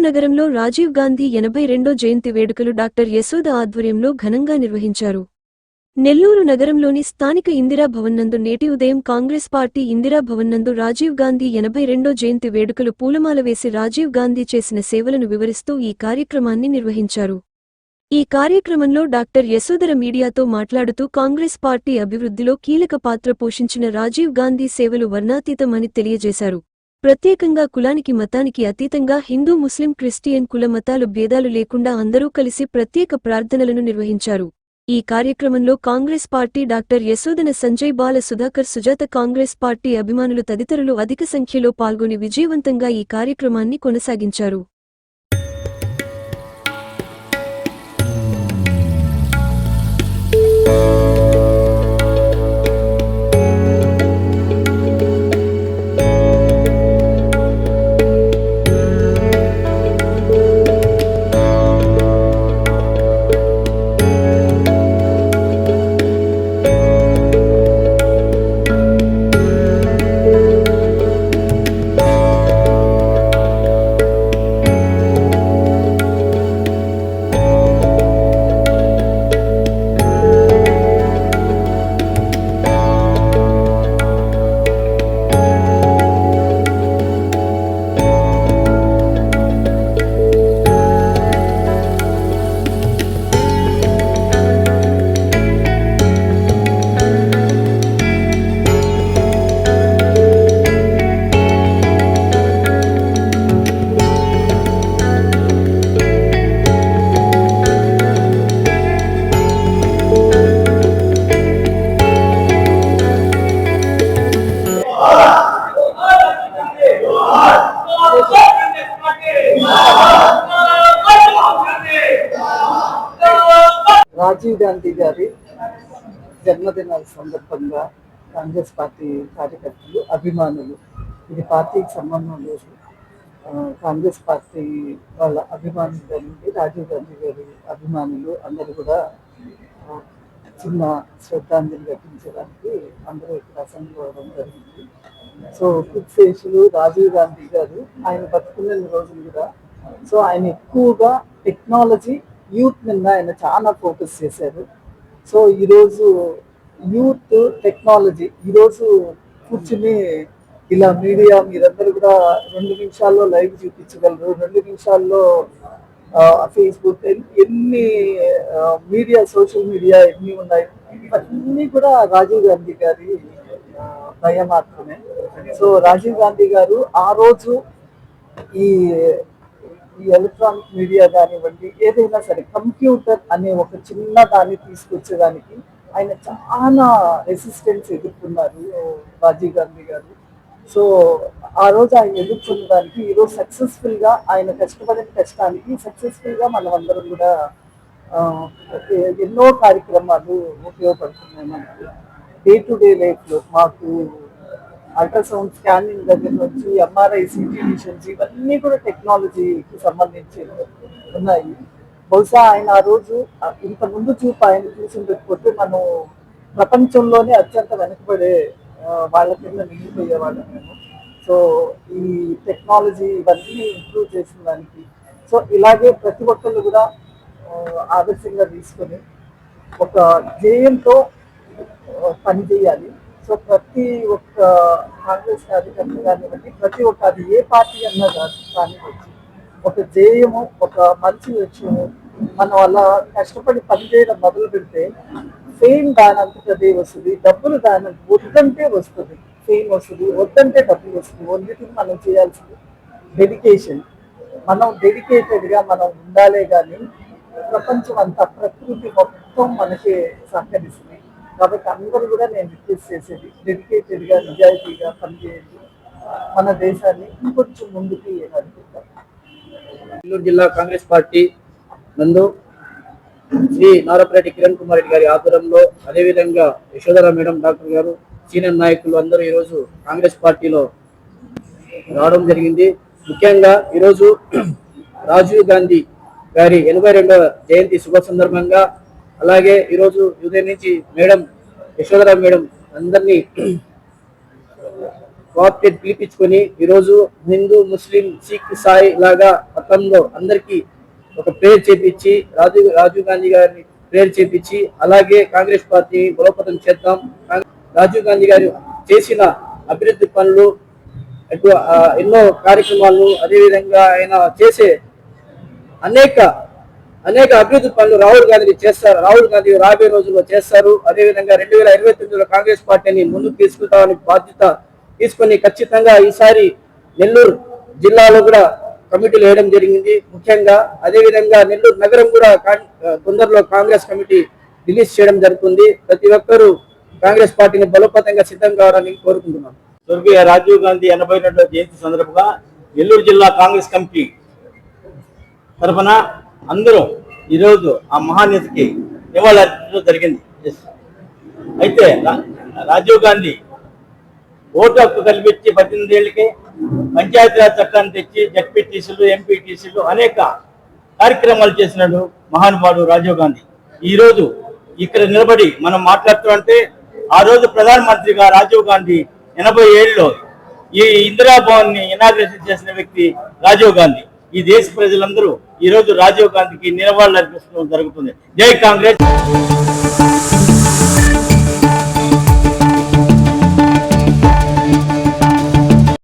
నగరంలో రాజీవ్ గాంధీ 82వ జయంతి వేడుకలు డాక్టర్ యశోద ఆధ్వర్యంలో ఘనంగా నిర్వహించారు. నెల్లూరు నగరంలోని స్థానిక ఇందిరా భవన్ నందు నేటి ఉదయం కాంగ్రెస్ పార్టీ ఇందిరా భవన్ నందు రాజీవ్ గాంధీ 82వ జయంతి వేడుకలు పూలమాల వేసి రాజీవ్ గాంధీ చేసిన సేవలను వివరిస్తూ ఈ కార్యక్రమాన్ని నిర్వహించారు. ఈ కార్యక్రమంలో డాక్టర్ యశోధర మీడియాతో మాట్లాడుతూ కాంగ్రెస్ పార్టీ అభివృద్ధిలో కీలక పాత్ర పోషించిన రాజీవ్ గాంధీ సేవలు వర్ణాతీతమని తెలియజేశారు. ప్రత్యేకంగా కులానికి మతానికి అతీతంగా హిందూ ముస్లిం క్రిస్టియన్ కుల మతాలు భేదాలు లేకుండా అందరూ కలిసి ప్రత్యేక ప్రార్థనలను నిర్వహించారు. ఈ కార్యక్రమంలో కాంగ్రెస్ పార్టీ డాక్టర్ యశోధన సంజయ్ బాల సుధాకర్ సుజాత కాంగ్రెస్ పార్టీ అభిమానులు తదితరులు అధిక సంఖ్యలో పాల్గొని విజయవంతంగా ఈ కార్యక్రమాన్ని కొనసాగించారు. రాజీవ్ గాంధీ గారి జన్మదినాల సందర్భంగా కాంగ్రెస్ పార్టీ కార్యకర్తలు అభిమానులు, ఇది పార్టీకి సంబంధం లేదు, కాంగ్రెస్ పార్టీ వాళ్ళ అభిమానులు జరిగింది. రాజీవ్ గాంధీ గారి అభిమానులు అందరూ కూడా చిన్న శ్రద్ధాంజలి ఘటించడానికి అందరూ ఇక్కడ అసెంబ్లీ అవ్వడం జరిగింది. సో కుత్సేషులు రాజీవ్ గాంధీ గారు ఆయన బతుకున్న రోజులు కూడా ఆయన ఎక్కువగా టెక్నాలజీ యూత్ మీద ఆయన చాలా ఫోకస్ చేశారు. సో ఈరోజు యూత్ టెక్నాలజీ ఈరోజు కూర్చుని ఇలా మీడియా మీరందరూ కూడా 2 నిమిషాల్లో లైవ్ చూపించగలరు, 2 నిమిషాల్లో ఫేస్బుక్ ఎన్ని మీడియా సోషల్ మీడియా ఎన్ని ఉన్నాయి, ఇవన్నీ కూడా రాజీవ్ గాంధీ గారి దయ మాత్రమే. సో రాజీవ్ గాంధీ గారు ఆ రోజు ఈ ఎలక్ట్రానిక్ మీడియా కానివ్వండి, ఏదైనా సరే కంప్యూటర్ అనే ఒక చిన్న దాన్ని తీసుకొచ్చేదానికి ఆయన చాలా రెసిస్టెన్స్ ఎదుర్కొన్నారు రాజీవ్ గాంధీ గారు. సో ఆ రోజు ఆయన ఎదుర్కొన్న దానికి ఈరోజు సక్సెస్ఫుల్గా ఆయన కష్టపడిన కష్టానికి సక్సెస్ఫుల్గా మనం అందరం కూడా ఎన్నో కార్యక్రమాలు ఉపయోగపడుతున్నాయి. మనకి డే టు డే లైఫ్లో మాకు అల్ట్రాసౌండ్ స్కానింగ్ దగ్గర నుంచి ఎంఆర్ఐ సిటీ మిషన్స్ ఇవన్నీ కూడా టెక్నాలజీకి సంబంధించి ఉన్నాయి. బహుశా ఆయన ఆ రోజు ఇంత ముందు చూపు ఆయన చూసిండకపోతే మనం ప్రపంచంలోనే అత్యంత వెనకబడే వాళ్ళ కింద మిగిలిపోయే వాళ్ళం మేము. సో ఈ టెక్నాలజీ ఇవన్నీ ఇంప్రూవ్ చేసిన దానికి సో ఇలాగే ప్రతి ఒక్కళ్ళు కూడా ఆదర్శంగా తీసుకొని ఒక ధ్యేయంతో పనిచేయాలి. సో ప్రతి ఒక్క కాంగ్రెస్ కార్యకర్త కానివ్వండి, ప్రతి ఒక్క అది ఏ పార్టీ అన్నా కానివ్వచ్చు, ఒక ధ్యేయము, ఒక మంచి లక్ష్యము, మనం అలా కష్టపడి పనిచేయడం మొదలు పెడితే ఫెయిమ్ దానంతటదే వస్తుంది, డబ్బులు దాని వద్దంటే వస్తుంది, ఫెయిమ్ వస్తుంది, వద్దంటే డబ్బులు వస్తుంది. వందిటిని మనం చేయాల్సింది డెడికేషన్. మనం డెడికేటెడ్గా మనం ఉండాలే కానీ ప్రపంచం అంతా ప్రకృతి మొత్తం మనకి సహకరిస్తుంది. కాబట్టి అందరూ కూడా నేను రిక్వెస్ట్ చేసేది డెడికేటెడ్గా నిజాయితీగా పనిచేయండి, మన దేశాన్ని ఇంకొంచెం ముందుకి నడుపుతాం. నెల్లూరు జిల్లా కాంగ్రెస్ పార్టీ నందు శ్రీ నారపరెడ్డి కిరణ్ కుమార్ రెడ్డి గారి ఆధ్వర్యంలో, అదేవిధంగా యశోధర మేడం డాక్టర్ గారు, సీనియర్ నాయకులు అందరూ ఈరోజు కాంగ్రెస్ పార్టీలో రావడం జరిగింది. ముఖ్యంగా ఈరోజు రాజీవ్ గాంధీ గారి 82వ జయంతి శుభ సందర్భంగా, అలాగే ఈరోజు ఉదయం నుంచి మేడం యశోధర మేడం అందరినీ కోఆపరేట్ పిలిపించుకొని ఈరోజు హిందూ ముస్లిం సిక్ సాయి లాగా మతంలో అందరికీ ఒక ప్రేయర్ చేపించి రాజీవ్ గాంధీ గారిని ప్రేయర్ చేపించి అలాగే కాంగ్రెస్ పార్టీ బలోపేతం చేద్దాం. రాజీవ్ గాంధీ గారు చేసిన అభివృద్ధి పనులు ఎన్నో కార్యక్రమాలు అదేవిధంగా ఆయన చేసే అనేక అభివృద్ధి పనులు రాహుల్ గాంధీ చేస్తారు. రాహుల్ గాంధీ రాబోయే రోజుల్లో చేస్తారు. అదేవిధంగా 2029లో కాంగ్రెస్ పార్టీని ముందుకు తీసుకుంటామని బాధ్యత తీసుకొని ఖచ్చితంగా ఈసారి నెల్లూరు జిల్లాలో కూడా కమిటీలు వేయడం జరిగింది. ముఖ్యంగా అదేవిధంగా నెల్లూరు నగరం కూడా తొందరలో కాంగ్రెస్ కమిటీ రిలీజ్ చేయడం జరుగుతుంది. ప్రతి ఒక్కరూ కాంగ్రెస్ పార్టీని బలోపేతంగా సిద్ధం కావాలని కోరుకుంటున్నాం. స్వర్గీయ రాజీవ్ గాంధీ 82వ జయంతి సందర్భంగా నెల్లూరు జిల్లా కాంగ్రెస్ కమిటీ తరఫున అందరూ ఈరోజు ఆ మహానేతకి నివాళులర్పించడం జరిగింది. అయితే రాజీవ్ గాంధీ ఓటు హక్కు కల్పించి 18 ఏళ్ళకి పంచాయతీరాజ్ చట్టాన్ని తెచ్చి జడ్పీటీసీలు ఎంపీటీసీలు అనేక కార్యక్రమాలు చేసినాడు మహానుభావుడు రాజీవ్ గాంధీ. ఈరోజు ఇక్కడ నిలబడి మనం మాట్లాడుతుంటే ఆ రోజు ప్రధానమంత్రిగా రాజీవ్ గాంధీ 87లో ఈ ఇందిరాభవన్ ని ఇనాగ్రేషన్ చేసిన వ్యక్తి రాజీవ్ గాంధీ. ఈ దేశ ప్రజలందరూ ఈ రోజు రాజీవ్ గాంధీకి నివాళులు అర్పించడం జరుగుతుంది. జై కాంగ్రెస్.